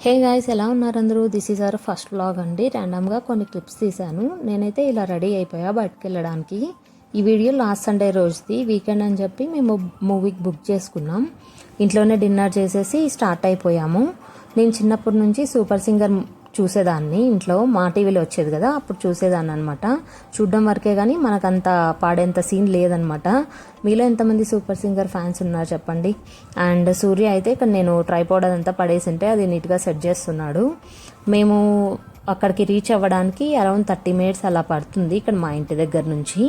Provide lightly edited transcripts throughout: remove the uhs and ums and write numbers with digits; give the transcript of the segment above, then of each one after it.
Hey guys, ఎలా ఉన్నారు అందరూ? This is our first vlog అండి. ర్యాండమ్గా కొన్ని క్లిప్స్ తీశాను. నేనైతే ఇలా రెడీ అయిపోయా బయటకు వెళ్ళడానికి. ఈ వీడియో లాస్ట్ సండే రోజుది, వీకెండ్ అని చెప్పి మేము మూవీకి బుక్ చేసుకున్నాం. ఇంట్లోనే డిన్నర్ చేసేసి స్టార్ట్ అయిపోయాము. నేను చిన్నప్పటి నుంచి సూపర్ సింగర్ చూసేదాన్ని. ఇంట్లో మా టీవీలో వచ్చేది కదా, అప్పుడు చూసేదాన్ని అనమాట. చూడడం వరకే కానీ మనకంత పాడేంత సీన్ లేదనమాట. మీలో ఎంతమంది సూపర్ సింగర్ ఫ్యాన్స్ ఉన్నారు చెప్పండి. అండ్ సూర్య అయితే ఇక్కడ నేను ట్రైపాడ్ అదంతా పడేసింటే అది నీట్గా సెట్ చేస్తున్నాడు. మేము అక్కడికి రీచ్ అవ్వడానికి అరౌండ్ 30 minutes అలా పడుతుంది ఇక్కడ మా ఇంటి దగ్గర నుంచి.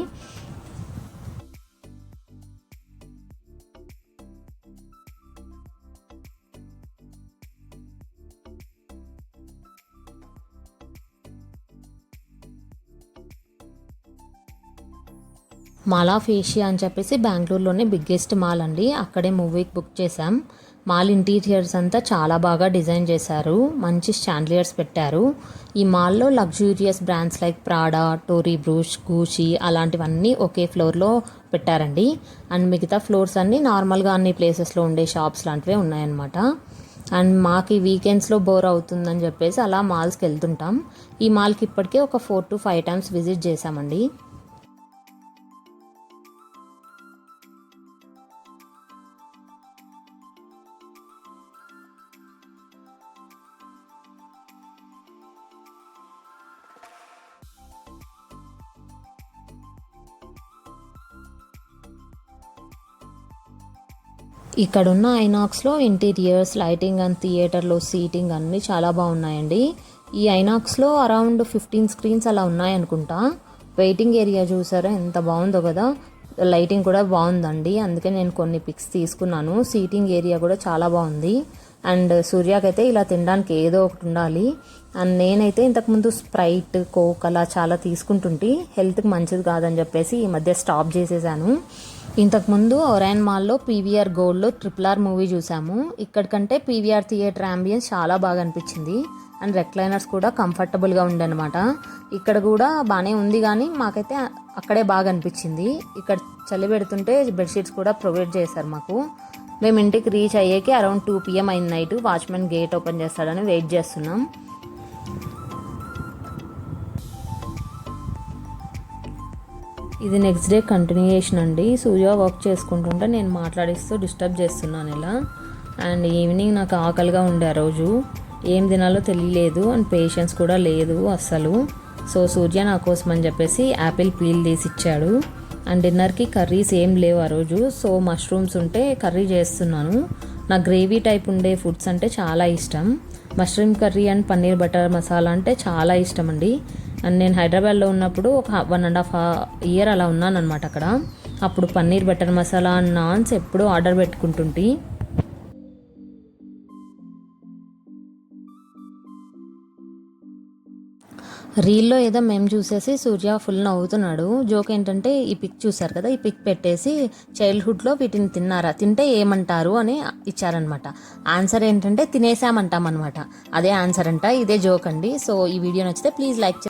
మాల్ ఆఫ్ ఏషియా అని చెప్పేసి బెంగళూరులోనే బిగ్గెస్ట్ మాల్ అండి. అక్కడే మూవీకి బుక్ చేసాం. మాల్ ఇంటీరియర్స్ అంతా చాలా బాగా డిజైన్ చేశారు. మంచి స్టాండ్లియర్స్ పెట్టారు. ఈ మాల్లో luxurious brands like Prada, Tory Burch, Gucci అలాంటివన్నీ ఒకే ఫ్లోర్లో పెట్టారండి. అండ్ మిగతా ఫ్లోర్స్ అన్నీ నార్మల్గా అన్ని ప్లేసెస్లో ఉండే షాప్స్ లాంటివే ఉన్నాయన్నమాట. అండ్ మాకు ఈ వీకెండ్స్లో బోర్ అవుతుందని చెప్పేసి అలా మాల్స్కి వెళ్తుంటాం. ఈ మాల్కి ఇప్పటికే ఒక 4 to 5 times విజిట్ చేసామండి. ఇక్కడున్న ఐనాక్స్లో ఇంటీరియర్స్, లైటింగ్ అండ్ థియేటర్లో సీటింగ్ అన్నీ చాలా బాగున్నాయండి. ఈ ఐనాక్స్లో అరౌండ్ 15 screens అలా ఉన్నాయనుకుంటా. వెయిటింగ్ ఏరియా చూసారా ఎంత బాగుందో కదా. లైటింగ్ కూడా బాగుందండి, అందుకే నేను కొన్ని పిక్స్ తీసుకున్నాను. సీటింగ్ ఏరియా కూడా చాలా బాగుంది. అండ్ సూర్యాకైతే ఇలా తినడానికి ఏదో ఒకటి ఉండాలి. అండ్ నేనైతే ఇంతకుముందు స్ప్రైట్, కోక్ అలా చాలా తీసుకుంటుంటే హెల్త్కి మంచిది కాదని చెప్పేసి ఈ మధ్య స్టాప్ చేసేసాను. ఇంతకుముందు ఒరాయన్ మాల్లో పీవీఆర్ గోల్డ్లో RRR మూవీ చూసాము. ఇక్కడికంటే పీవీఆర్ థియేటర్ అంబియన్స్ చాలా బాగా అనిపించింది. అండ్ రెక్లైనర్స్ కూడా కంఫర్టబుల్గా ఉండనమాట. ఇక్కడ కూడా బాగానే ఉంది కానీ మాకైతే అక్కడే బాగా అనిపించింది. ఇక్కడ చలి పెడుతుంటే బెడ్షీట్స్ కూడా ప్రొవైడ్ చేశారు మాకు. మేము ఇంటికి రీచ్ అయ్యేకి అరౌండ్ 2 PM అయింది నైట్. వాచ్మెన్ గేట్ ఓపెన్ చేస్తాడని వెయిట్ చేస్తున్నాం. ఇది నెక్స్ట్ డే కంటిన్యూయేషన్ అండి. సూర్య వర్క్ చేసుకుంటుంటే నేను మాట్లాడిస్తూ డిస్టర్బ్ చేస్తున్నాను ఇలా. అండ్ ఈవినింగ్ నాకు ఆకలిగా ఉండే ఆ రోజు, ఏం తినాలో తెలియలేదు. అండ్ పేషెన్స్ కూడా లేదు అస్సలు. సో సూర్య నా కోసం అని చెప్పేసి యాపిల్ పీల్ తీసి ఇచ్చాడు. అండ్ డిన్నర్కి కర్రీస్ ఏం లేవు ఆ రోజు. సో మష్రూమ్స్ ఉంటే కర్రీ చేస్తున్నాను. నాకు గ్రేవీ టైప్ ఉండే ఫుడ్స్ అంటే చాలా ఇష్టం. Mushroom curry and paneer butter masala అంటే చాలా ఇష్టం అండి. అండ్ నేను హైదరాబాద్లో ఉన్నప్పుడు ఒక 1.5 year అలా ఉన్నాను అనమాట అక్కడ. అప్పుడు పన్నీర్ బటర్ మసాలా అండ్ నాన్స్ ఎప్పుడూ ఆర్డర్ పెట్టుకుంటుంటే. రీల్లో ఏదో మేము చూసేసి సూర్య ఫుల్ నవ్వుతున్నాడు. జోక్ ఏంటంటే ఈ పిక్ చూసారు కదా, ఈ పిక్ పెట్టేసి చైల్డ్హుడ్లో వీటిని తిన్నారా, తింటే ఏమంటారు అని ఇచ్చారనమాట. ఆన్సర్ ఏంటంటే తినేసామంటామన్నమాట. అదే ఆన్సర్ అంట. ఇదే జోక్ అండి. సో ఈ వీడియో నచ్చితే ప్లీజ్ లైక్